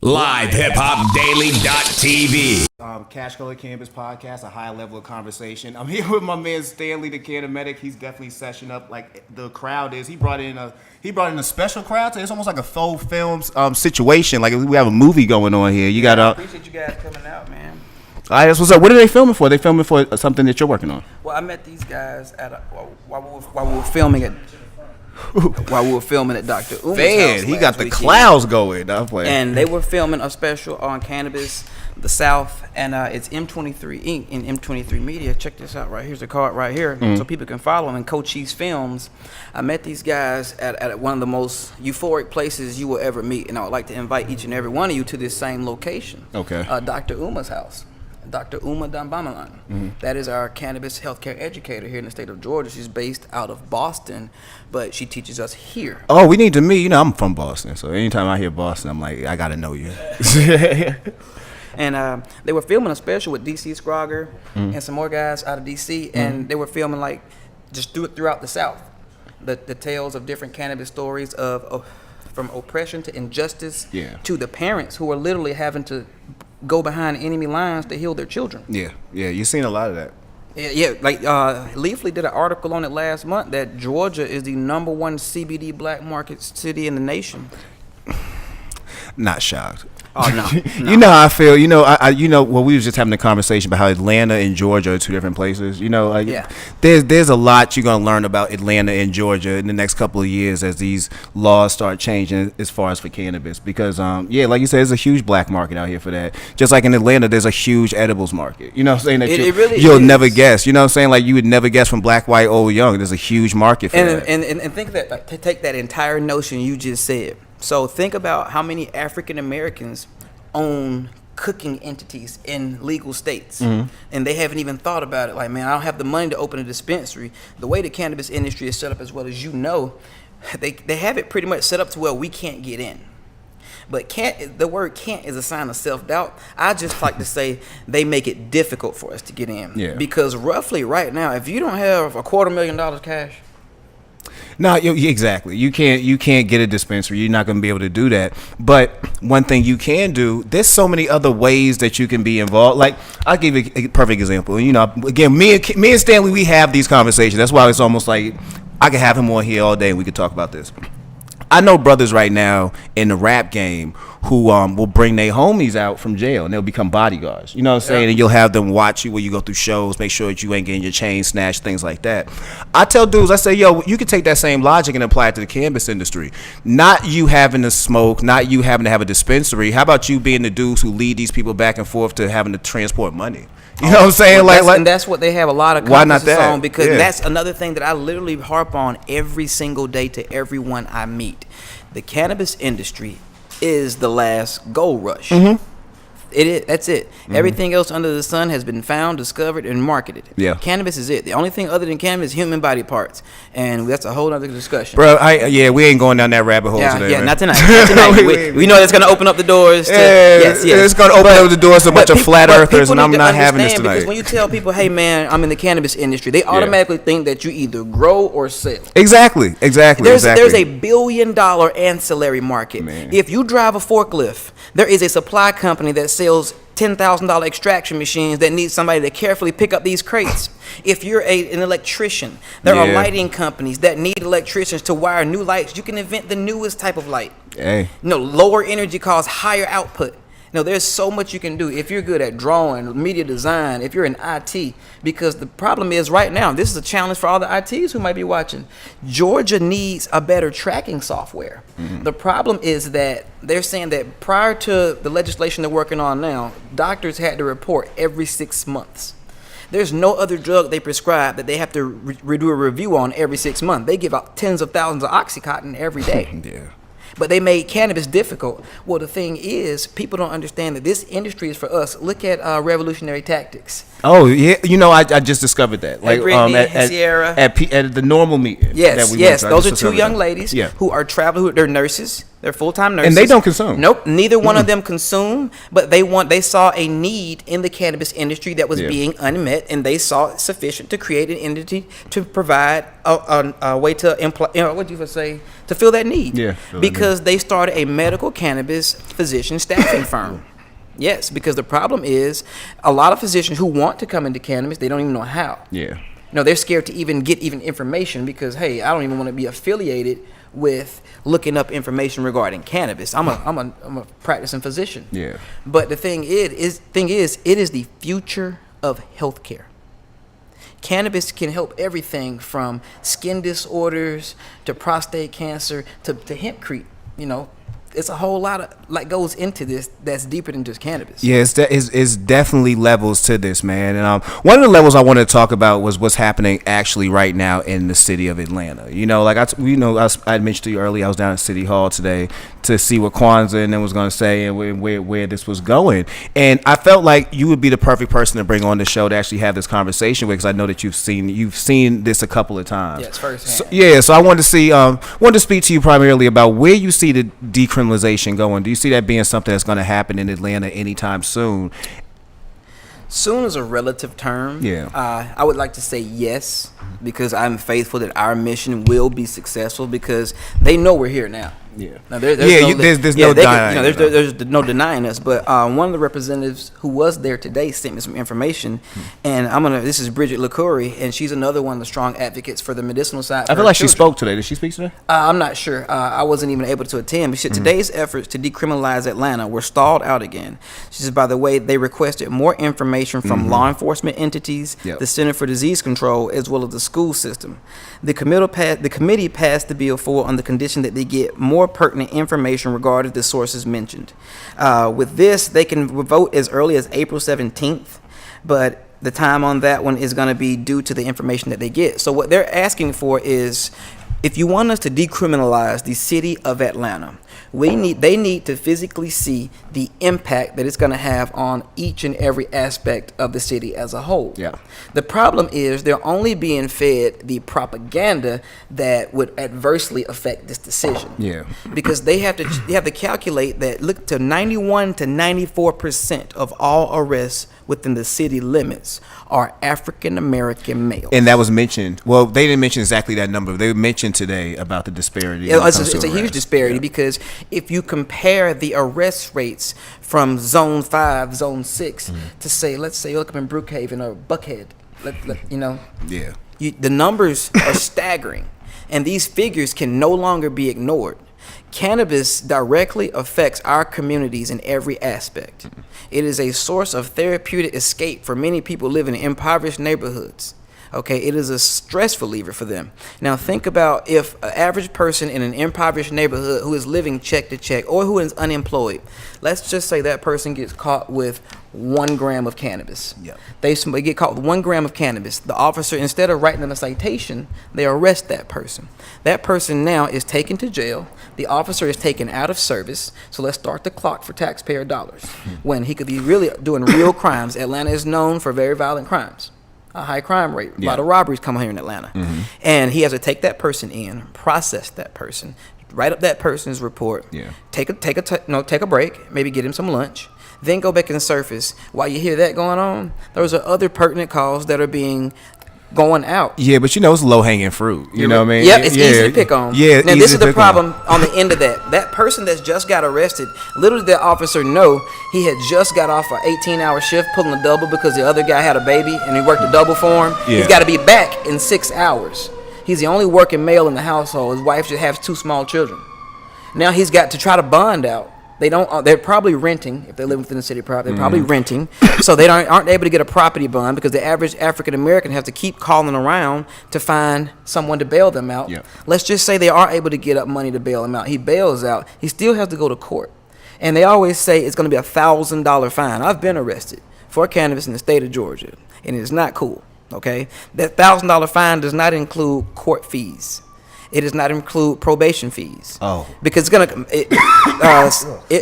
Live hiphopdaily.tv. CashColorCannabis Podcast, a high level of conversation. I'm here with my man Stanley, the Cannabis. He's definitely session up like the crowd is. He brought in a special crowd. It's almost like a faux film situation. Like we have a movie going on here. You got I appreciate you guys coming out, man. All right, that's what's up. What are they filming for? They filming for something that you're working on? Well, I met these guys while we were filming it. While we were filming at Dr. Uma's house he got the weekend. clouds going. I'm playing. And they were filming a special on cannabis, the South, and it's M23 Inc. and M23 Media. Check this out right here. Here's the card right here, so people can follow them. And Cochise Films. I met these guys at one of the most euphoric places you will ever meet, and I would like to invite each and every one of you to this same location. Okay. Dr. Uma's house. Dr. Uma Dambamalan. That is our cannabis healthcare educator here in the state of Georgia. She's based out of Boston, but she teaches us here. Oh, we need to meet. You know, I'm from Boston, so anytime I hear Boston, I'm like, I gotta know you. And they were filming a special with DC Scrogger and some more guys out of DC, and they were filming like just throughout the South, the tales of different cannabis stories of from oppression to injustice to the parents who are literally having to go behind enemy lines to heal their children. Yeah, you've seen a lot of that. Yeah, like Leafly did an article on it last month that Georgia is the #1 CBD black market city in the nation. Not shocked. Oh no, You know how I feel. You know, well, we was just having a conversation about how Atlanta and Georgia are two different places. You know, there's a lot you're gonna learn about Atlanta and Georgia in the next couple of years as these laws start changing as far as for cannabis. Because like you said, there's a huge black market out here for that. Just like in Atlanta, there's a huge edibles market. You know what I'm saying? That you'll never guess. You know what I'm saying? Like you would never guess from black, white, old, young. There's a huge market for that. And think of that. Like, take that entire notion you just said. So think about how many African Americans own cooking entities in legal states, and they haven't even thought about it. Like, man, I don't have the money to open a dispensary. The way the cannabis industry is set up, as well as you know, they have it pretty much set up to where we can't get in. But the word can't is a sign of self-doubt. I just like to say they make it difficult for us to get in. Yeah. Because roughly right now, if you don't have $250,000 cash, No, exactly. You can't get a dispensary. You're not going to be able to do that. But one thing you can do, there's so many other ways that you can be involved. Like, I'll give you a perfect example. You know, again, me and Stanley, we have these conversations. That's why it's almost like I could have him on here all day and we could talk about this. I know brothers right now in the rap game who will bring their homies out from jail and they'll become bodyguards. You know what I'm saying? And you'll have them watch you when you go through shows, make sure that you ain't getting your chain snatched, things like that. I tell dudes, I say, yo, you can take that same logic and apply it to the cannabis industry. Not you having to smoke, not you having to have a dispensary. How about you being the dudes who lead these people back and forth to having to transport money? You know what I'm saying? And that's what they have a lot of conferences on, because that's another thing that I literally harp on every single day to everyone I meet. The cannabis industry is the last gold rush. It is. That's it. Everything else under the sun has been found, discovered, and marketed. Yeah. Cannabis is it. The only thing other than cannabis is human body parts, and that's a whole other discussion. Bro, we ain't going down that rabbit hole today. Yeah, not tonight. We know it's going to open up the doors. Yes. It's going to open up the doors to a bunch of flat earthers, and I'm not having this tonight. Because when you tell people, hey man, I'm in the cannabis industry, they automatically think that you either grow or sell. Exactly. There's a $1 billion ancillary market. Man. If you drive a forklift, there is a supply company that sells $10,000 extraction machines that need somebody to carefully pick up these crates. If you're an electrician, there are lighting companies that need electricians to wire new lights. You can invent the newest type of light. Lower energy costs, higher output. There's so much you can do if you're good at drawing, media design, if you're in IT, because the problem is right now, this is a challenge for all the ITs who might be watching. Georgia needs a better tracking software. The problem is that they're saying that prior to the legislation they're working on now, doctors had to report every 6 months. There's no other drug they prescribe that they have to do a review on every 6 months. They give out tens of thousands of Oxycontin every day. But they made cannabis difficult. Well, the thing is, people don't understand that this industry is for us. Look at Revolutionary Tactics. Oh, yeah. I just discovered that. Like Sierra. At the normal meeting. Yes. Those are two young ladies who are traveling. They're nurses. They're full-time nurses. And they don't consume. Nope. Neither one of them consume, but they saw a need in the cannabis industry that was being unmet, and they saw it sufficient to create an entity to provide a way to to fill that need. Yeah. Because they started a medical cannabis physician staffing firm. Yes, because the problem is a lot of physicians who want to come into cannabis, they don't even know how. Yeah. They're scared to even get information because, hey, I don't even want to be affiliated with looking up information regarding cannabis. I'm a practicing physician. Yeah. But the thing is, it is the future of healthcare. Cannabis can help everything from skin disorders to prostate cancer to hempcrete. It's a whole lot of goes into this that's deeper than just cannabis. Yeah, it's definitely levels to this, man. And one of the levels I wanted to talk about was what's happening actually right now in the city of Atlanta. I mentioned to you earlier, I was down at City Hall today to see what Kwanzaa and then was going to say and where this was going. And I felt like you would be the perfect person to bring on the show to actually have this conversation with, because I know that you've seen this a couple of times. Yes, firsthand. So I wanted to speak to you primarily about where you see the decriminalization going. Do you see that being something that's going to happen in Atlanta anytime soon? Soon is a relative term. Yeah. I would like to say yes, because I'm faithful that our mission will be successful, because they know we're here now. Yeah. Now, there's no denying us. But one of the representatives who was there today sent me some information, and this is Bridget LaCourie, and she's another one of the strong advocates for the medicinal side. I feel like she spoke today. Did she speak today? I'm not sure. I wasn't even able to attend. But she said today's efforts to decriminalize Atlanta were stalled out again. She says, by the way, they requested more information from law enforcement entities, the Center for Disease Control, as well as the school system. The committee passed the bill forward on the condition that they get more pertinent information regarding the sources mentioned. With this, they can vote as early as April 17th, but the time on that one is going to be due to the information that they get. So what they're asking for is, if you want us to decriminalize the city of Atlanta, they need to physically see the impact that it's going to have on each and every aspect of the city as a whole. Yeah. The problem is they're only being fed the propaganda that would adversely affect this decision. Yeah. Because they have to calculate that, look, to 91 to 94% of all arrests within the city limits are African American males. And that was mentioned. Well, they didn't mention exactly that number. They mentioned today about the disparity. It's a huge disparity, because if you compare the arrest rates from Zone 5, Zone 6 to let's say you look up in Brookhaven or Buckhead, the numbers are staggering, and these figures can no longer be ignored. Cannabis directly affects our communities in every aspect. It is a source of therapeutic escape for many people living in impoverished neighborhoods. Okay, it is a stress reliever for them. Now think about if an average person in an impoverished neighborhood who is living check to check, or who is unemployed, let's just say that person gets caught with 1 gram of cannabis. Yep. They get caught with 1 gram of cannabis. The officer, instead of writing them a citation, they arrest that person. That person now is taken to jail. The officer is taken out of service. So let's start the clock for taxpayer dollars, when he could be really doing real crimes. Atlanta is known for very violent crimes. A high crime rate. A lot of robberies come here in Atlanta. And he has to take that person in, process that person, write up that person's report, take a break, maybe get him some lunch, then go back and surface. While you hear that going on, those are other pertinent calls that are going out. Yeah, but it's low-hanging fruit. You know what I mean? Yep, it's easy to pick on. Yeah. Now, this is the problem on the end of that. That person that's just got arrested, little did that officer know he had just got off an 18-hour shift pulling a double because the other guy had a baby and he worked a double for him. Yeah. He's got to be back in 6 hours. He's the only working male in the household. His wife just has 2 small children. Now he's got to try to bond out. They're probably renting. If they live within the city property, they're probably renting. So they aren't able to get a property bond, because the average African American has to keep calling around to find someone to bail them out. Yep. Let's just say they are able to get up money to bail him out. He bails out. He still has to go to court. And they always say it's going to be $1,000 fine. I've been arrested for cannabis in the state of Georgia, and it's not cool. Okay, that $1,000 fine does not include court fees. It does not include probation fees. Oh, because it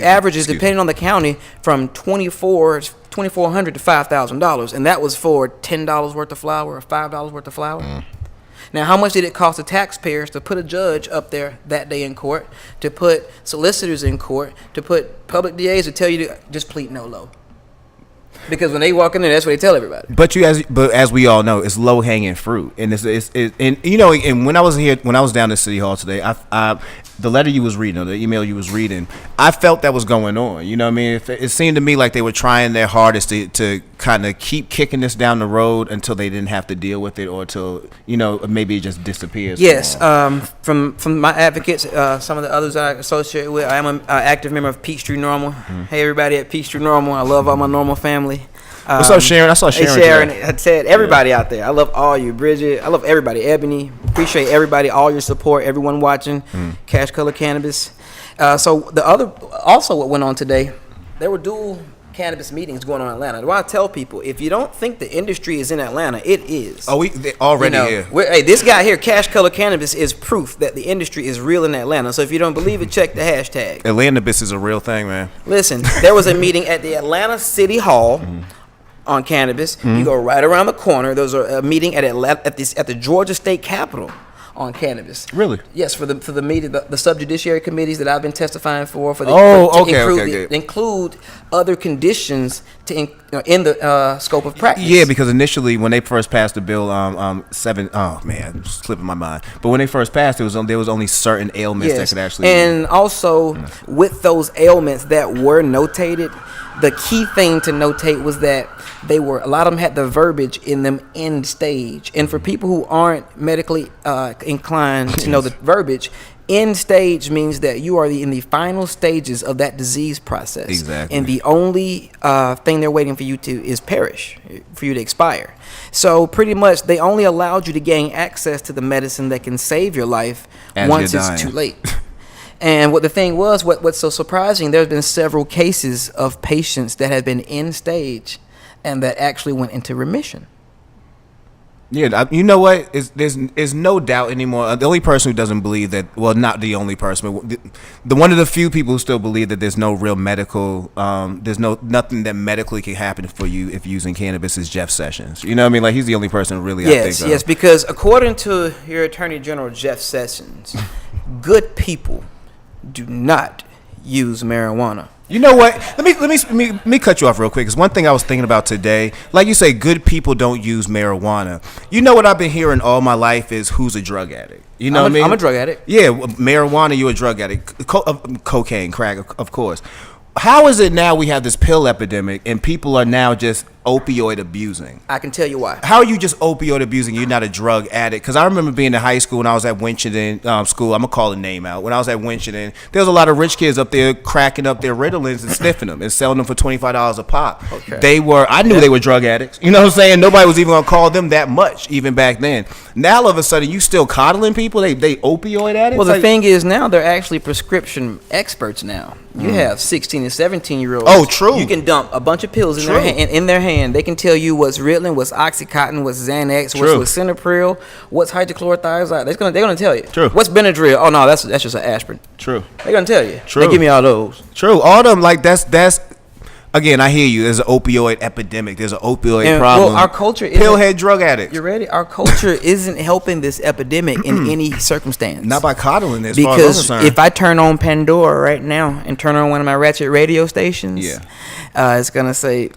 averages, depending on the county, from $2,400 to $5,000, and that was for $10 worth of flour or $5 worth of flour. Now, how much did it cost the taxpayers to put a judge up there that day in court, to put solicitors in court, to put public DAs to tell you to just plead no low? Because when they walk in there, that's what they tell everybody. But as we all know, it's low hanging fruit, and and when I was down at City Hall today, the letter you was reading, or the email you was reading, I felt that was going on. You know what I mean? It seemed to me like they were trying their hardest to kind of keep kicking this down the road until they didn't have to deal with it, or until maybe it just disappears. Yes, from my advocates, some of the others I associate with, I am an active member of Peachtree Normal. Mm-hmm. Hey, everybody at Peachtree Normal, I love all my normal family. What's up, Sharon? I saw Sharon. Hey, Sharon, I said everybody out there. I love all you, Bridget. I love everybody. Ebony, appreciate everybody, all your support, everyone watching. Cash Color Cannabis. So what went on today, there were dual cannabis meetings going on in Atlanta. Do I tell people, if you don't think the industry is in Atlanta, it is. Oh, they already here. Hey, this guy here, Cash Color Cannabis, is proof that the industry is real in Atlanta. So if you don't believe it, check the hashtag. Atlanta-bis is a real thing, man. Listen, there was a meeting at the Atlanta City Hall on cannabis. You go right around the corner. There's a meeting at the Georgia State Capitol on cannabis. Really? Yes, for the meeting, the subjudiciary committees that I've been testifying for. Include other conditions in the scope of practice. Yeah, because initially when they first passed the bill, it's slipping my mind. But when they first passed, there was only certain ailments that could actually. And also with those ailments that were notated, the key thing to notate was that a lot of them had the verbiage in them end stage. And for people who aren't medically inclined to know the verbiage, end stage means that you are in the final stages of that disease process. Exactly. And the only thing they're waiting for you is perish, for you to expire. So pretty much they only allowed you to gain access to the medicine that can save your life once it's too late. And what the thing was, what's so surprising, there's been several cases of patients that have been end stage and that actually went into remission. Yeah, you know what? There's no doubt anymore. The only person who doesn't believe that, well, not the only person, but the one of the few people who still believe that there's no real medical, there's nothing that medically can happen for you if using cannabis is Jeff Sessions. You know what I mean? Like, he's the only person really. Yes, because according to your Attorney General Jeff Sessions, good people do not use marijuana. You know what? Let me cut you off real quick. Because one thing I was thinking about today, like you say, good people don't use marijuana. You know what I've been hearing all my life is who's a drug addict. You know what I mean? I'm a drug addict. Yeah, marijuana, you're a drug addict. Cocaine, crack, of course. How is it now we have this pill epidemic and people are now just opioid abusing? I can tell you why. How are you just opioid abusing? You're not a drug addict. Because I remember being in high school when I was at Winchendon school. I'm going to call the name out. When I was at Winchendon, there was a lot of rich kids up there cracking up their Ritalins and sniffing them and selling them for $25 a pop. Okay. I knew they were drug addicts. You know what I'm saying? Nobody was even going to call them that much even back then. Now all of a sudden you still coddling people? They opioid addicts? Well, the thing is now they're actually prescription experts now. You have 16 and 17-year-olds. Oh, true. You can dump a bunch of pills in their hand. They can tell you what's Ritalin, what's Oxycontin, what's Xanax, what's Lisinopril, what's hydrochlorothiazide. They're gonna tell you. True. What's Benadryl? Oh no, that's just an aspirin. True. They're gonna tell you. True. They give me all those. True. All them, like that's. Again, I hear you. There's an opioid epidemic. There's an opioid problem. Well, our culture pillhead drug addicts. You ready? Our culture isn't helping this epidemic in any circumstance. Not by coddling this. Because if I turn on Pandora right now and turn on one of my ratchet radio stations, it's gonna say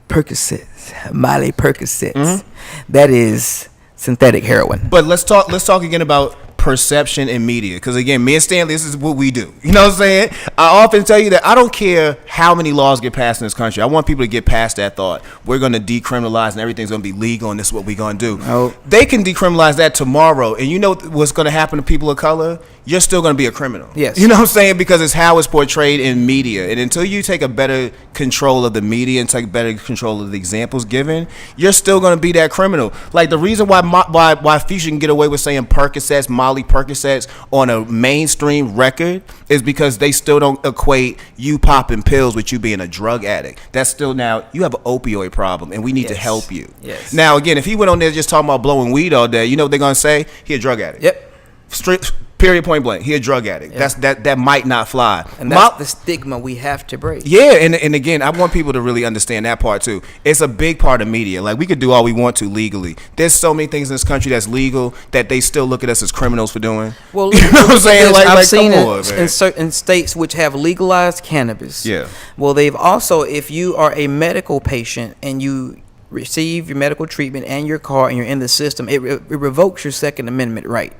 Percocets, Molly Percocets. That is synthetic heroin. But let's talk again about perception in media, because again, me and Stanley, this is what we do. You know what I'm saying? I often tell you that I don't care how many laws get passed in this country. I want people to get past that thought. We're going to decriminalize and everything's going to be legal and this is what we're going to do. Oh. They can decriminalize that tomorrow, and you know what's going to happen to people of color? You're still going to be a criminal. Yes. You know what I'm saying? Because it's how it's portrayed in media. And until you take a better control of the media and take better control of the examples given, you're still going to be that criminal. Like the reason why Future can get away with saying Percocets, Molly Percocets on a mainstream record is because they still don't equate you popping pills with you being a drug addict. That's still, now you have an opioid problem and we need to help you. Yes. Now again, if he went on there just talking about blowing weed all day, you know what they're going to say? He a drug addict. Yep. Straight Period, point blank. He a drug addict. Yeah. That might not fly. And that's the stigma we have to break. Yeah, and again, I want people to really understand that part too. It's a big part of media. Like, we could do all we want to legally. There's so many things in this country that's legal that they still look at us as criminals for doing. Well, you know what I'm saying? I've seen it in certain states which have legalized cannabis. Yeah. Well, they've also, if you are a medical patient and you receive your medical treatment and your card and you're in the system, it revokes your Second Amendment right.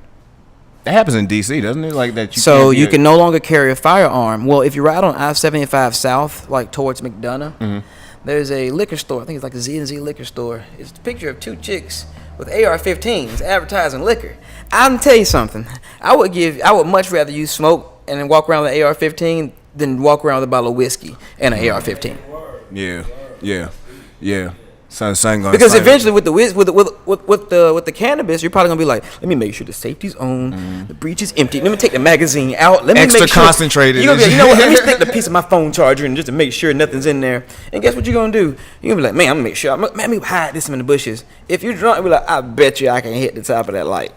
That happens in D.C., doesn't it? Like that. You can no longer carry a firearm. Well, if you ride on I-75 South, like towards McDonough, there's a liquor store. I think it's like a Z&Z liquor store. It's a picture of 2 chicks with AR-15s advertising liquor. I'm tell you something. I would much rather you smoke and then walk around with an AR-15 than walk around with a bottle of whiskey and an AR-15. Yeah. Because eventually with the cannabis, you're probably gonna be like, let me make sure the safety's on, the breech is empty. Let me take the magazine out. Let me extra make sure, concentrated. You're gonna be like, you know what? Let me stick the piece of my phone charger in just to make sure nothing's in there. And guess what you're gonna do? You're gonna be like, man, I'm gonna make sure. Let me hide this in the bushes. If you're drunk, you'll be like, I bet you I can hit the top of that light.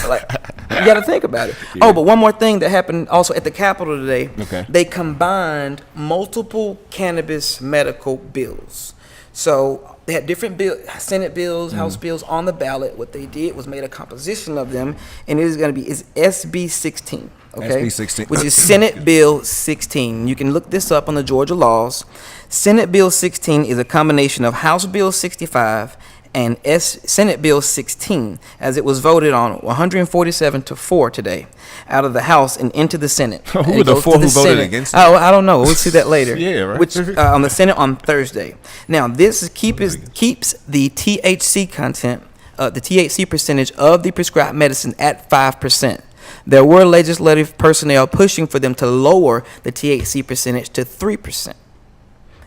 Like, you got to think about it. Yeah. Oh, but one more thing that happened also at the Capitol today. Okay. They combined multiple cannabis medical bills. So they had different Senate bills, House bills on the ballot. What they did was made a composition of them, and it is going to be SB 16. Okay, SB 16, which is Senate Bill 16. You can look this up on the Georgia laws. Senate Bill 16 is a combination of House Bill 65 and Senate Bill 16, as it was voted on 147-4 today out of the House and into the Senate. Who were the 4 who voted against it? Oh, I don't know. We'll see that later. Yeah, right. Which on the Senate on Thursday. Now, this keeps the THC content, the THC percentage of the prescribed medicine at 5%. There were legislative personnel pushing for them to lower the THC percentage to 3%.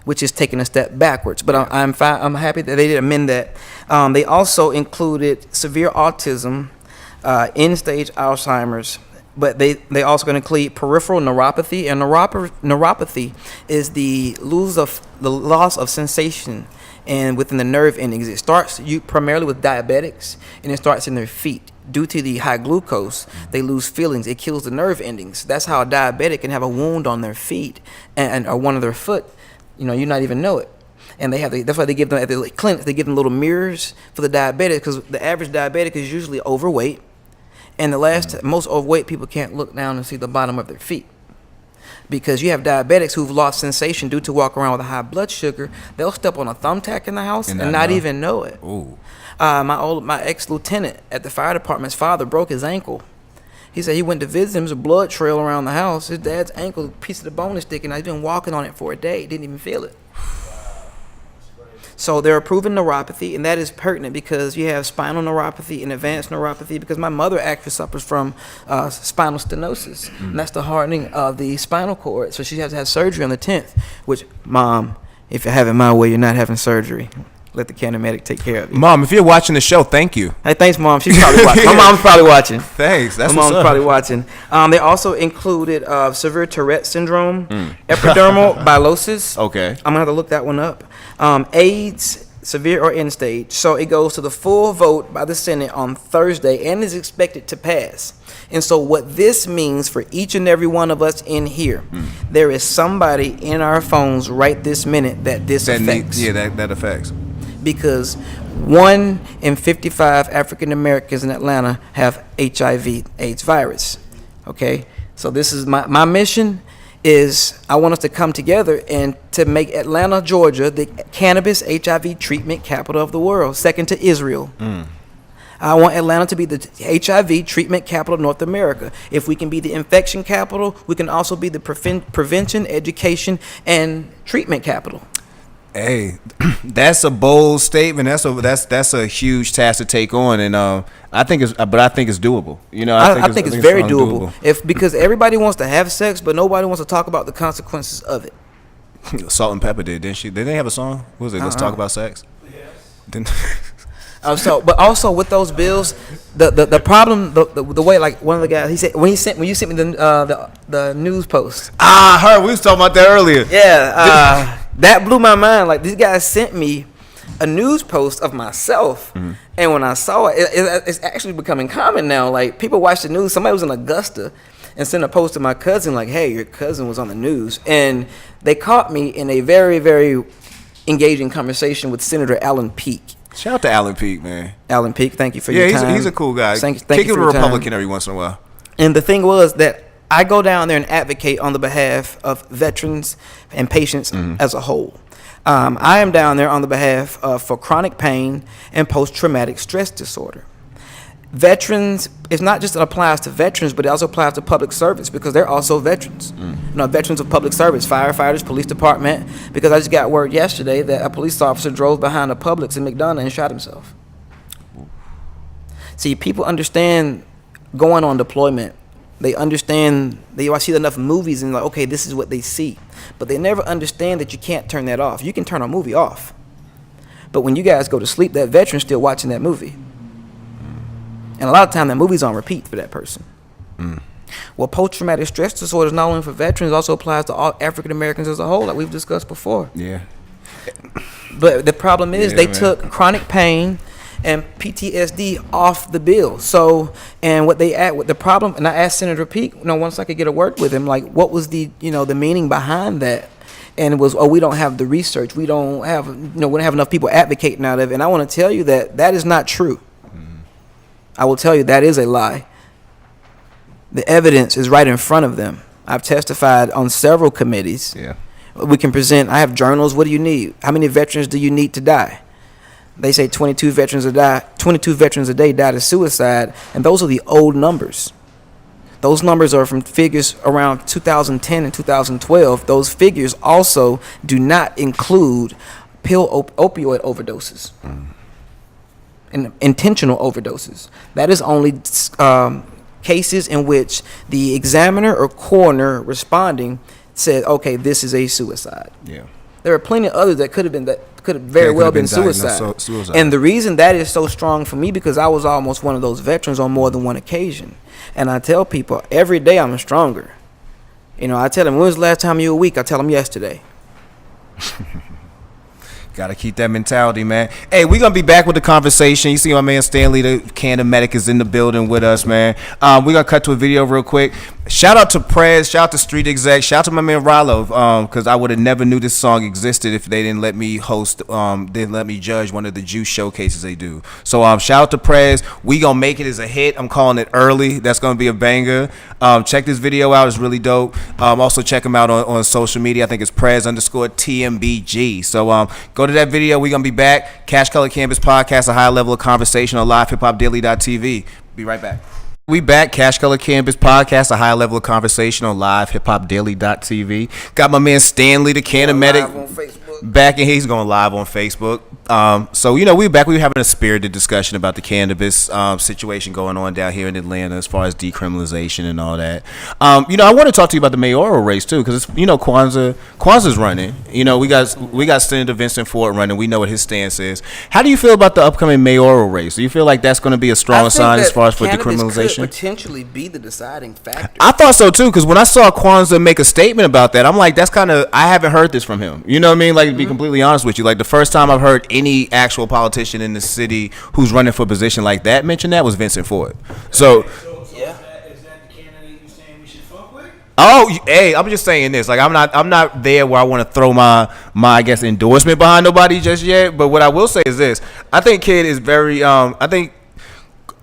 Which is taking a step backwards, but I'm happy that they did amend that. They also included severe autism, end-stage Alzheimer's, but they also going to include peripheral neuropathy, and neuropathy is the loss of sensation and within the nerve endings. It starts primarily with diabetics, and it starts in their feet. Due to the high glucose, they lose feelings. It kills the nerve endings. That's how a diabetic can have a wound on their feet or one of their foot. You not even know it. And that's why they give them at the clinics, they give them little mirrors for the diabetic, because the average diabetic is usually overweight. And most overweight people can't look down and see the bottom of their feet. Because you have diabetics who've lost sensation due to walking around with a high blood sugar. They'll step on a thumbtack in the house and not even know it. Ooh. My ex-lieutenant at the fire department's father broke his ankle. He said he went to visit him. There's a blood trail around the house. His dad's ankle, piece of the bone is sticking out. He's been walking on it for a day. He didn't even feel it. So they're approving neuropathy, and that is pertinent because you have spinal neuropathy and advanced neuropathy, because my mother actually suffers from spinal stenosis, and that's the hardening of the spinal cord. So she has to have surgery on the 10th, which, Mom, if you have it my way, you're not having surgery. Let the Cannabis take care of you. Mom, if you're watching the show, thank you. Hey, thanks, Mom. She's probably watching. My mom's probably watching. Thanks. That's My what's mom's up. probably watching. They also included severe Tourette syndrome, epidermal bullosis. Okay. I'm gonna have to look that one up. AIDS, severe or end stage. So it goes to the full vote by the Senate on Thursday and is expected to pass. And so what this means for each and every one of us in here, there is somebody in our phones right this minute that affects. That affects. Because 1 in 55 African Americans in Atlanta have HIV/AIDS virus. Okay, so this is my mission. Is I want us to come together and to make Atlanta, Georgia, the cannabis HIV treatment capital of the world, second to Israel. I want Atlanta to be the HIV treatment capital of North America. If we can be the infection capital, we can also be the prevention, education, and treatment capital. Hey, that's a bold statement. That's a huge task to take on, and I think it's doable. I think it's very doable. Because everybody wants to have sex, but nobody wants to talk about the consequences of it. Salt and Pepper did, didn't she? Didn't they have a song? What was it? Let's talk about sex. Yes. But also with those bills, the problem, the way, like one of the guys, he said when you sent me the news post. I heard we was talking about that earlier. Yeah, that blew my mind. Like, these guys sent me a news post of myself, and when I saw it, it's actually becoming common now. Like, people watch the news. Somebody was in Augusta and sent a post to my cousin like, hey, your cousin was on the news. And they caught me in a very, very engaging conversation with Senator Alan Peake. Shout out to Alan Peake, man. Alan Peake, thank you for your time. Yeah, he's a cool guy. Thank Kick you it for a your time. Republican every once in a while. And the thing was that I go down there and advocate on the behalf of veterans and patients as a whole. I am down there on the behalf for chronic pain and post-traumatic stress disorder. Veterans, it's not just that applies to veterans, but it also applies to public service because they're also veterans. Veterans of public service, firefighters, police department, because I just got word yesterday that a police officer drove behind a Publix in McDonough and shot himself. See, people understand going on deployment. They understand, they see enough movies and like, okay, this is what they see. But they never understand that you can't turn that off. You can turn a movie off. But when you guys go to sleep, that veteran's still watching that movie. And a lot of time that movie's on repeat for that person. Well, post-traumatic stress disorder is not only for veterans, it also applies to all African Americans as a whole, like we've discussed before. Yeah. But the problem is they took chronic pain and PTSD off the bill. So, and what the problem, and I asked Senator Peake, once I could get a word with him, like, what was the meaning behind that? And it was, we don't have the research. We don't have, we don't have enough people advocating out of it. And I want to tell you that is not true. I will tell you that is a lie. The evidence is right in front of them. I've testified on several committees. Yeah. We can present, I have journals. What do you need? How many veterans do you need to die? They say 22 veterans a day died of suicide, and those are the old numbers. Those numbers are from figures around 2010 and 2012. Those figures also do not include opioid overdoses and intentional overdoses. That is only cases in which the examiner or coroner responding said, okay, this is a suicide. Yeah. There are plenty of others that could have very well been suicide. And the reason that is so strong for me, because I was almost one of those veterans on more than one occasion. And I tell people every day I'm stronger. I tell them, when was the last time you were weak? I tell them yesterday. Got to keep that mentality, man. Hey, we're going to be back with the conversation. You see my man Stanley, the Cannabis Medic, is in the building with us, man. We're going to cut to a video real quick. Shout out to Prez, shout out to Street Exec, shout out to my man Rollo, because I would have never knew this song existed if they didn't let me didn't let me judge one of the juice showcases they do. So shout out to Prez. We going to make it as a hit. I'm calling it early. That's going to be a banger. Check this video out. It's really dope. Also check him out on social media. I think it's Prez_TMBG. So go to that video. We're going to be back. CashColorCannabis Podcast, a high level of conversation on livehiphopdaily.tv. Be right back. We back, CashColorCannabis Podcast, a high level of conversation on livehiphopdaily.tv. Got my man Stanley, the Cannabis Medic, back, and he's going live on Facebook. So we back. We were having a spirited discussion about the cannabis situation going on down here in Atlanta as far as decriminalization and all that. I want to talk to you about the mayoral race too, because Kwanzaa's running. We got Senator Vincent Ford running. We know what his stance is. How do you feel about the upcoming mayoral race? Do you feel like that's going to be a strong sign as far as for decriminalization? Could potentially be the deciding factor. I thought so too, because when I saw Kwanzaa make a statement about that, I'm like, that's kind of, I haven't heard this from him. You know what I mean? Like, to be completely honest with you, like the first time I've heard any actual politician in the city who's running for a position like that mention that was Vincent Ford. So yeah. Is that the candidate you saying we should fuck with? Oh, hey, I'm just saying this. Like, I'm not there where I want to throw my I guess endorsement behind nobody just yet. But what I will say is this: I think Kid is very. I think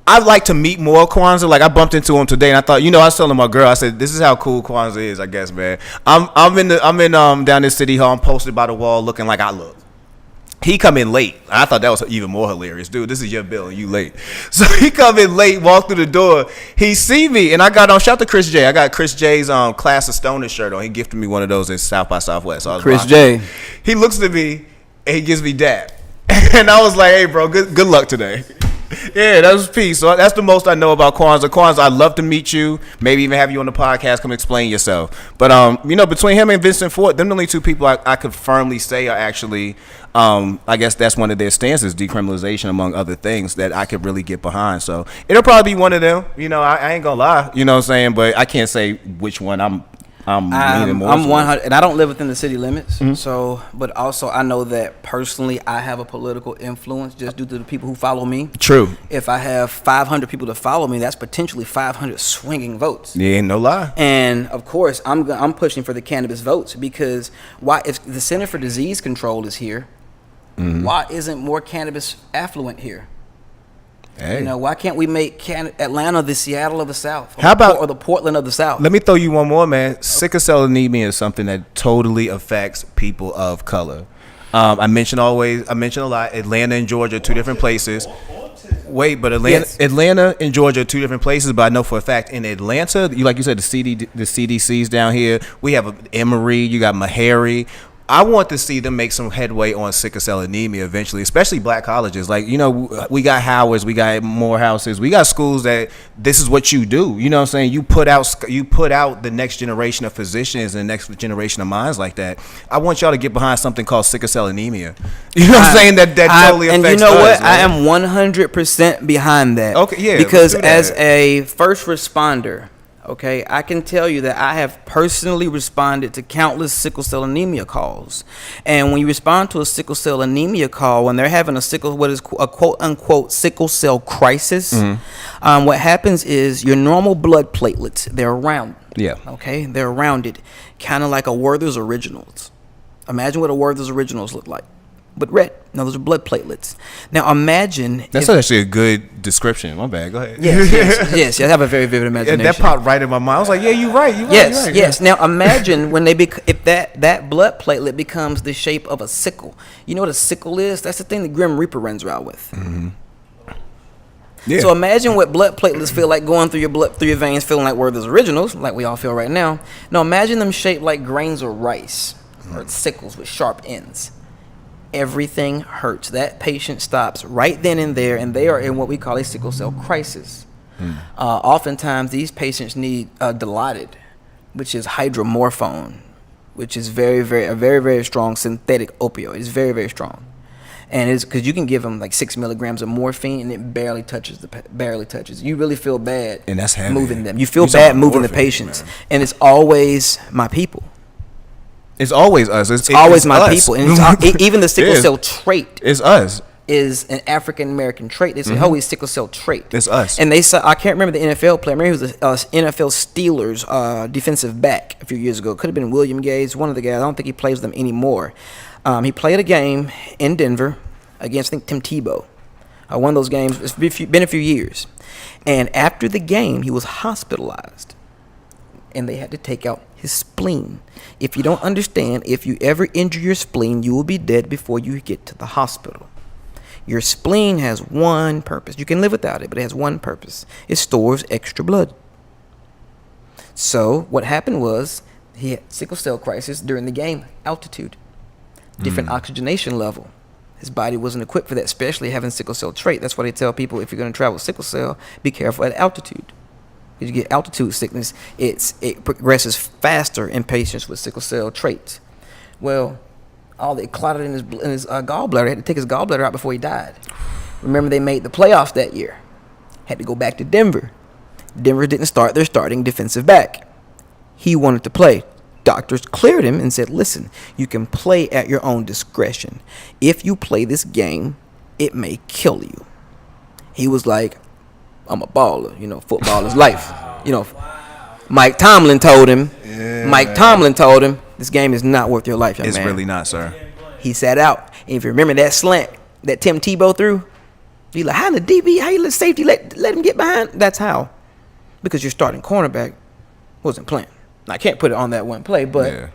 I'd like to meet more Kwanzaa. Like, I bumped into him today, and I thought, I was telling my girl, I said, this is how cool Kwanzaa is, I guess, man. I'm in down this city hall. I'm posted by the wall, looking like I look. He come in late. I thought that was even more hilarious. Dude, this is your bill and you late. So he come in late, walk through the door. He see me, and I got on, shout out to Chris J. I got Chris J's Class of Stoner shirt on. He gifted me one of those at South by Southwest. So I was Chris rocking. J. He looks at me, and he gives me dap. And I was like, hey, bro, good luck today. Yeah, that was peace. So that's the most I know about Kwanzaa. Kwanzaa, I'd love to meet you. Maybe even have you on the podcast. Come explain yourself. But between him and Vincent Ford, them the only two people I could firmly say are actually, I guess that's one of their stances, decriminalization among other things that I could really get behind. So it'll probably be one of them. I ain't gonna lie. You know what I'm saying? But I can't say which one I'm I'm leaning more. I'm 100, and I don't live within the city limits. So, but also I know that personally, I have a political influence just due to the people who follow me. True. If I have 500 people to follow me, that's potentially 500 swinging votes. Yeah, no lie. And of course, I'm pushing for the cannabis votes because why? If the Center for Disease Control is here, why isn't more cannabis affluent here? Hey. You know, why can't we make Atlanta the Seattle of the South? How about or the Portland of the South? Let me throw you one more, man. Sickle cell anemia is something that totally affects people of color. I mentioned a lot. Atlanta and Georgia, two different places. Wait, but Atlanta and Georgia are two different places. But I know for a fact in Atlanta, like you said, the CDC's down here. We have Emory. You got Meharry. I want to see them make some headway on sickle cell anemia eventually, especially black colleges. Like, you know, we got Howards, we got Morehouses, we got schools that this is what you do. You know what I'm saying? You put out the next generation of physicians and the next generation of minds like that. I want y'all to get behind something called sickle cell anemia. You know what I'm saying? That totally affects us. And you know what? Man. I am 100% behind that. Okay, yeah. Because as a first responder, okay, I can tell you that I have personally responded to countless sickle cell anemia calls. And when you respond to a sickle cell anemia call, when they're having what is a quote unquote sickle cell crisis, what happens is your normal blood platelets, they're round. Yeah. Okay, they're rounded, kind of like a Werther's Originals. Imagine what a Werther's Originals look like, but red. Now those are blood platelets. Now imagine that's actually a good description. My bad. Go ahead. Yes. I have a very vivid imagination. That popped right in my mind. I was like, yeah, you're right. Yes. Now imagine when if that blood platelet becomes the shape of a sickle. You know what a sickle is? That's the thing the Grim Reaper runs around with. Mm-hmm. Yeah. So imagine what blood platelets feel like going through your veins, feeling like Werther's Originals, like we all feel right now. Now imagine them shaped like grains of rice or sickles with sharp ends. Everything hurts. That patient stops right then and there, and they are in what we call a sickle cell crisis. Oftentimes, these patients need Dilaudid, which is hydromorphone, which is a very strong synthetic opioid. It's very, very strong, and it's because you can give them like 6 milligrams of morphine, and it barely touches. You really feel bad, and that's heavy. Moving them. You feel bad moving the patients, man. And it's always my people. It's always us. It's always my us. people. And even the sickle cell trait is us. Is an African American trait. They say, "Oh, he's sickle cell trait." It's us. And they said, I can't remember the NFL player. Maybe he was a NFL Steelers defensive back a few years ago. Could have been William Gates, one of the guys. I don't think he plays with them anymore. He played a game in Denver against, I think, Tim Tebow. One of those games. It's been a few years. And after the game, he was hospitalized. And they had to take out his spleen. If you don't understand, if you ever injure your spleen, you will be dead before you get to the hospital. Your spleen has one purpose. You can live without it, but it has one purpose. It stores extra blood. So what happened was he had sickle cell crisis during the game. Altitude. Different oxygenation level. His body wasn't equipped for that, especially having sickle cell trait. That's why they tell people if you're going to travel with sickle cell, be careful at altitude. If you get altitude sickness, it progresses faster in patients with sickle cell traits. Well, all it clotted in his gallbladder. He had to take his gallbladder out before he died. Remember, they made the playoffs that year. Had to go back to Denver. Denver didn't start their starting defensive back. He wanted to play. Doctors cleared him and said, listen, you can play at your own discretion. If you play this game, it may kill you. He was like, I'm a baller, football is life. Mike Tomlin told him, this game is not worth your life, young man. It's really not, sir. He sat out. And if you remember that slant that Tim Tebow threw, you like, how the DB, how you let safety let him get behind? That's how. Because your starting cornerback wasn't playing. Now, I can't put it on that one play, but... Yeah.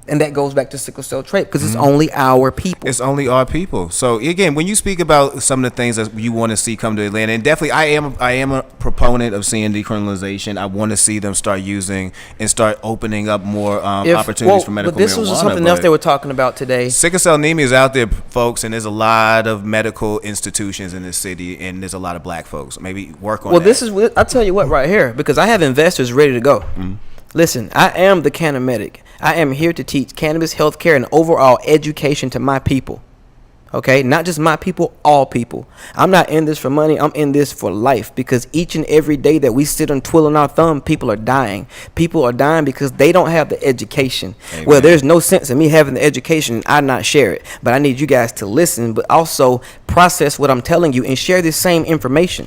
And that goes back to sickle cell trait because it's only our people. It's only our people. So again, when you speak about some of the things that you want to see come to Atlanta, and definitely I am a proponent of seeing decriminalization. I want to see them start using and start opening up more opportunities for medical marijuana. But this was something else they were talking about today. Sickle cell anemia is out there, folks, and there's a lot of medical institutions in this city, and there's a lot of black folks. Maybe work on that. I'll tell you what right here, because I have investors ready to go. Listen, I am the Cannamedic. I am here to teach cannabis, healthcare, and overall education to my people. Okay, not just my people, all people. I'm not in this for money. I'm in this for life, because each and every day that we sit and twiddling our thumb, people are dying. People are dying because they don't have the education. Amen. Well, there's no sense in me having the education and I not share it. But I need you guys to listen, but also process what I'm telling you and share this same information.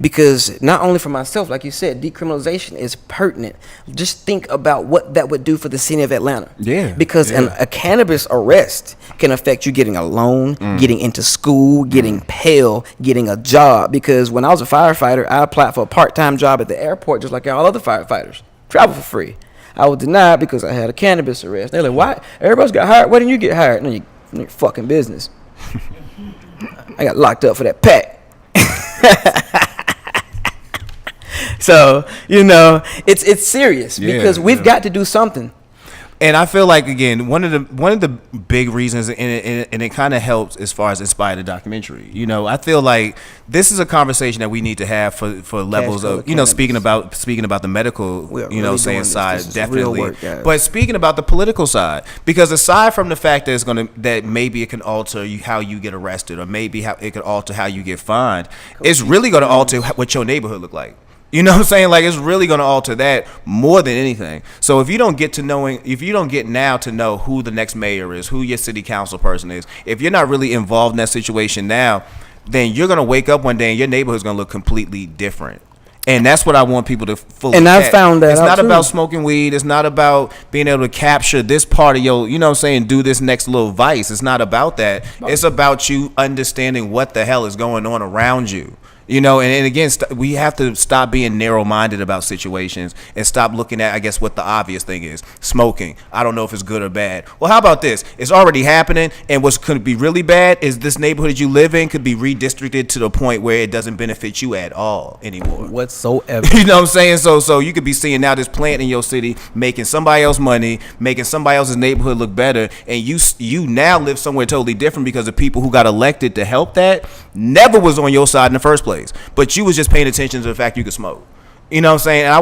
Because not only for myself, like you said, decriminalization is pertinent. Just think about what that would do for the city of Atlanta. Yeah. Because a cannabis arrest can affect you getting a loan, getting into school, getting Pell, getting a job. Because when I was a firefighter, I applied for a part-time job at the airport just like all other firefighters. Travel for free. I was denied because I had a cannabis arrest. They're like, why? Everybody's got hired. Why didn't you get hired? No, your fucking business. I got locked up for that pack. So, it's serious because we've got to do something. And I feel like, again, one of the big reasons, and it kind of helps as far as inspire the documentary. I feel like this is a conversation that we need to have for levels of, speaking about the medical, saying side, definitely. Work, but speaking about the political side, because aside from the fact that maybe it can alter how you get arrested, or maybe how it could alter how you get fined, it's really going to alter what your neighborhood look like. You know what I'm saying? Like, it's really going to alter that more than anything. So if you don't get now to know who the next mayor is, who your city council person is, if you're not really involved in that situation now, then you're going to wake up one day and your neighborhood's going to look completely different. And that's what I want people to fully And I found that it's out not too. About smoking weed. It's not about being able to capture this part of your, do this next little vice. It's not about that. It's about you understanding what the hell is going on around you. And again, we have to stop being narrow-minded about situations and stop looking at, I guess, what the obvious thing is. Smoking. I don't know if it's good or bad. Well, how about this? It's already happening, and what's could be really bad is this neighborhood you live in could be redistricted to the point where it doesn't benefit you at all anymore. Whatsoever. You know what I'm saying? So you could be seeing now this plant in your city making somebody else money, making somebody else's neighborhood look better, and you now live somewhere totally different because the people who got elected to help that never was on your side in the first place. But you was just paying attention to the fact you could smoke. You know what I'm saying? And I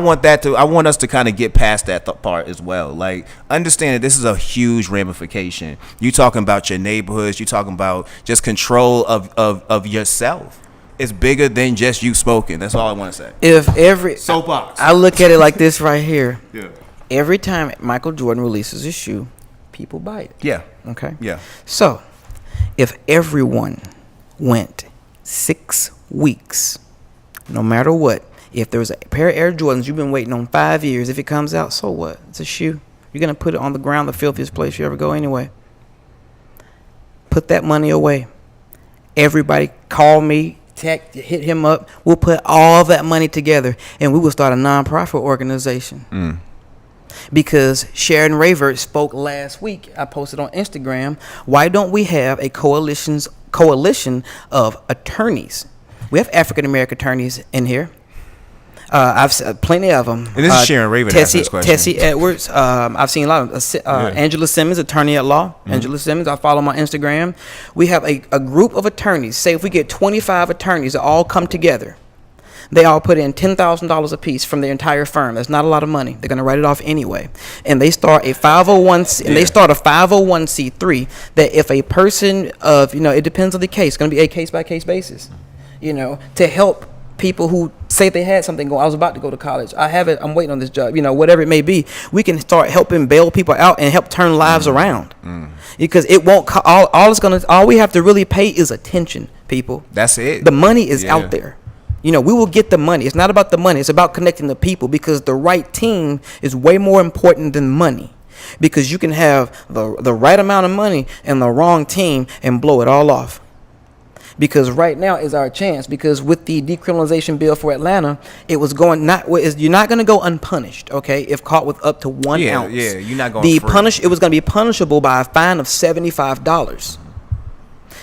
want us to kind of get past that part as well. Like, understand that this is a huge ramification. You talking about your neighborhoods. You talking about just control of yourself. It's bigger than just you smoking. That's all I want to say. Soapbox. I look at it like this right here. Yeah. Every time Michael Jordan releases a shoe, people buy it. Yeah. Okay. Yeah. So, if everyone went 6 weeks, no matter what, if there's a pair of Air Jordans you've been waiting on 5 years, if it comes out, so what? It's a shoe. You're going to put it on the ground, the filthiest place you ever go anyway. Put that money away. Everybody call me, hit him up. We'll put all that money together and we will start a nonprofit organization. Because Sharon Rayvert spoke last week. I posted on Instagram. Why don't we have a coalition of attorneys? We have African American attorneys in here. I've seen plenty of them. And this is Sharon Rayvert asking this question. Tessie Edwards. I've seen a lot of Angela Simmons, attorney at law. Angela Simmons. I follow my Instagram. We have a group of attorneys. Say if we get 25 attorneys that all come together, they all put in $10,000 a piece from their entire firm. That's not a lot of money. They're going to write it off anyway. And they start a 501c3 that if a person of, it depends on the case. It's going to be a case-by-case basis, to help people who say they had something going. I was about to go to college. I have it. I'm waiting on this job. Whatever it may be, we can start helping bail people out and help turn lives around. Because it won't. All we have to really pay is attention, people. That's it. The money is out there. We will get the money. It's not about the money. It's about connecting the people, because the right team is way more important than money. Because you can have the right amount of money and the wrong team and blow it all off. Because right now is our chance. Because with the decriminalization bill for Atlanta, it was going you're not going to go unpunished, okay? If caught with up to 1 ounce. Yeah, you're not going free. It was going to be punishable by a fine of $75.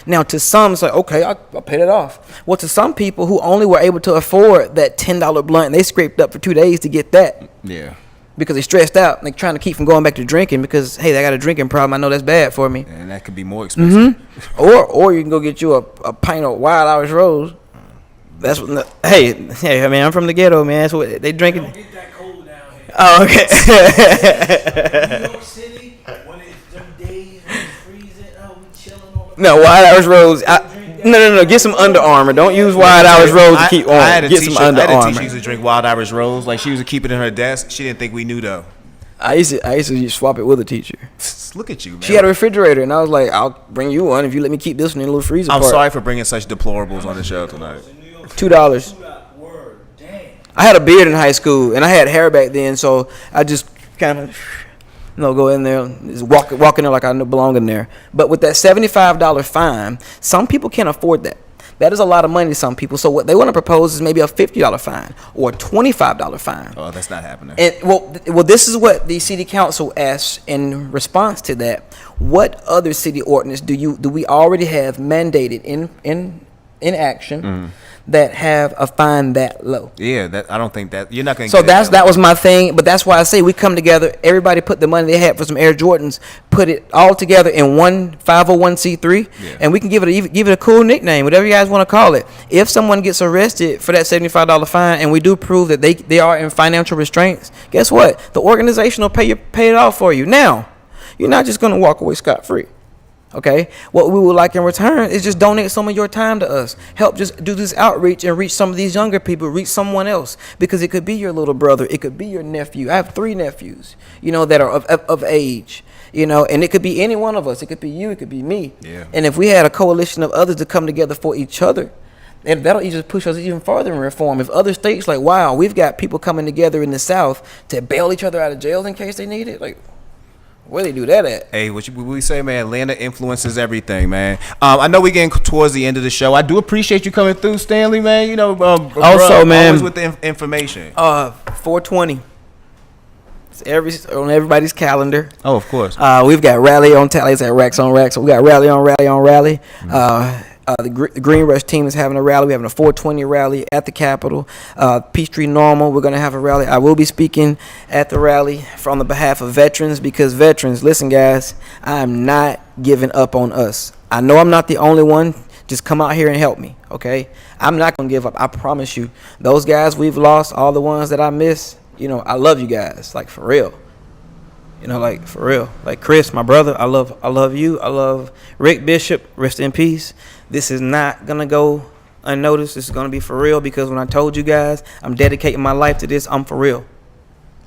Now, to some, it's like, okay, I'll pay that off. Well, to some people who only were able to afford that $10 blunt, they scraped up for 2 days to get that. Yeah. Because they stressed out, like trying to keep from going back to drinking because, hey, I got a drinking problem. I know that's bad for me. And that could be more expensive. Or you can go get you a pint of Wild Irish Rose. That's what. Hey, I mean, I'm from the ghetto, man. That's what they drinking. Don't get that cold down here. Oh, okay. New York City, when it's them days when it's freezing, we chilling on No, Wide Irish Rose. No. Get some Under Armour. Don't use Wide Irish Rose to keep on. Get some Under Armour. I had a teacher used to drink Wild Irish Rose. Like, she was to keep it in her desk. She didn't think we knew though. I used to swap it with a teacher. Look at you, man. She had a refrigerator, and I was like, I'll bring you one if you let me keep this one in a little freezer. I'm sorry for bringing such deplorables on the show tonight. $2. I had a beard in high school, and I had hair back then, so I just kind of, go in there, just walk in there like I belong in there. But with that $75 fine, some people can't afford that. That is a lot of money to some people. So what they want to propose is maybe a $50 fine or a $25 fine. Oh, that's not happening. And well, this is what the city council asks in response to that. What other city ordinance do we already have mandated in action that have a fine that low? Yeah, I don't think that you're not going to. So that was my thing, but that's why I say we come together. Everybody put the money they had for some Air Jordans, put it all together in one 501c3, and we can give it a cool nickname, whatever you guys want to call it. If someone gets arrested for that $75 fine, and we do prove that they are in financial restraints, guess what? The organization will pay it off for you. Now, you're not just going to walk away scot-free. Okay, what we would like in return is just donate some of your time to us. Help just do this outreach and reach some of these younger people, reach someone else, because it could be your little brother, it could be your nephew. I have 3 nephews, that are of age, and it could be any one of us. It could be you, it could be me. Yeah. And if we had a coalition of others to come together for each other, and that'll just push us even further in reform. If other states like, wow, we've got people coming together in the South to bail each other out of jail in case they need it, like, where they do that at? Hey, what we say, man, Atlanta influences everything, man. I know we're getting towards the end of the show. I do appreciate you coming through, Stanley, man. Also, man, always with the information. 420. It's on everybody's calendar. Oh, of course. We've got rally on tally. It's at Racks on Racks. So we got rally on rally. The Green Rush team is having a rally. We're having a 420 rally at the Capitol. Peachtree Normal, we're going to have a rally. I will be speaking at the rally on the behalf of veterans, because veterans, listen, guys, I'm not giving up on us. I know I'm not the only one. Just come out here and help me, okay? I'm not going to give up. I promise you. Those guys we've lost, all the ones that I miss, I love you guys, like, for real. Like, for real. Like Chris, my brother, I love you. I love Rick Bishop, rest in peace. This is not going to go unnoticed. This is going to be for real, because when I told you guys I'm dedicating my life to this, I'm for real.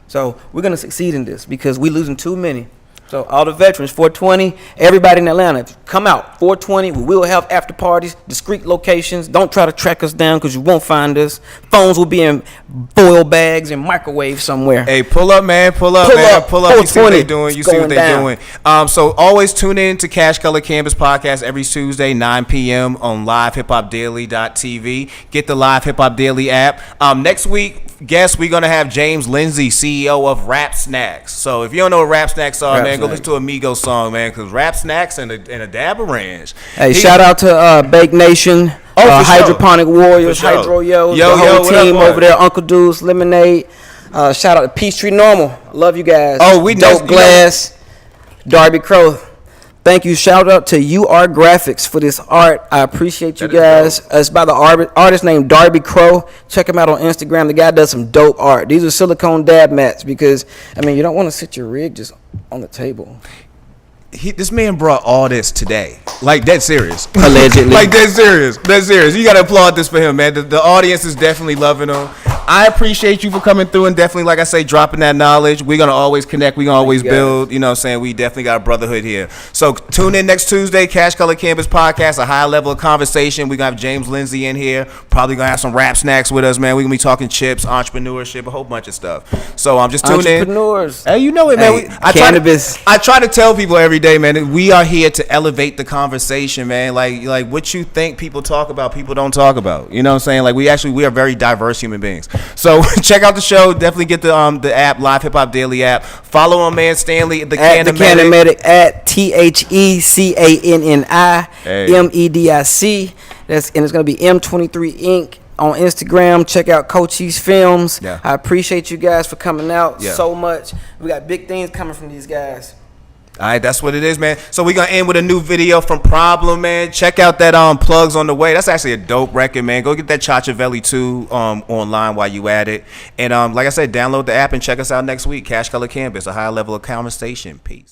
So we're going to succeed in this, because we're losing too many. So all the veterans, 420, everybody in Atlanta, come out. 420, we will have after parties, discreet locations. Don't try to track us down, because you won't find us. Phones will be in foil bags and microwave somewhere. Hey, pull up, man. Pull up. You see what they're doing. You see what they're doing. So always tune in to Cash Color Cannabis Podcast every Tuesday, 9 p.m. on livehiphopdaily.tv. Get the Live Hip Hop Daily app. Next week, guess we're going to have James Lindsay, CEO of Rap Snacks. So if you don't know what Rap Snacks are, man, go listen to a Migos song, man, because Rap Snacks and a dab of ranch. Hey, shout out to Bake Nation, Hydroponic Warriors, Hydro Yo, the whole team over there, Uncle Deuce, Lemonade. Shout out to Peachtree Normal. Love you guys. We Dope Glass, Darby Crow. Thank you. Shout out to UR Graphics for this art. I appreciate you guys. It's by the artist named Darby Crow. Check him out on Instagram. The guy does some dope art. These are silicone dab mats, because, you don't want to sit your rig just on the table. This man brought all this today. Like, dead serious. Allegedly. Like, dead serious. Dead serious. You got to applaud this for him, man. The audience is definitely loving him. I appreciate you for coming through and definitely, like I say, dropping that knowledge. We're going to always connect. We're going to always build. You know what I'm saying? We definitely got a brotherhood here. So tune in next Tuesday, Cash Color Cannabis Podcast, a high level of conversation. We're going to have James Lindsay in here. Probably going to have some rap snacks with us, man. We're going to be talking chips, entrepreneurship, a whole bunch of stuff. So just tune in. Entrepreneurs. Hey, you know it, man. Cannabis. I try to tell people every day, man, we are here to elevate the conversation, man. Like what you think people talk about, people don't talk about. You know what I'm saying? Like, we are very diverse human beings. So check out the show. Definitely get the app, Live Hip Hop Daily app. Follow my man Stanley, the Cannamedic at TheCannamedic. And it's gonna be M23 Inc. on Instagram. Check out Cochise Films. Yeah. I appreciate you guys for coming out so much. We got big things coming from these guys. All right, that's what it is, man. So we're going to end with a new video from Problem, man. Check out that Plugs on the Way. That's actually a dope record, man. Go get that Chachavelli 2 online while you at it. And like I said, download the app and check us out next week. Cash Color Cannabis, a high level of conversation. Peace.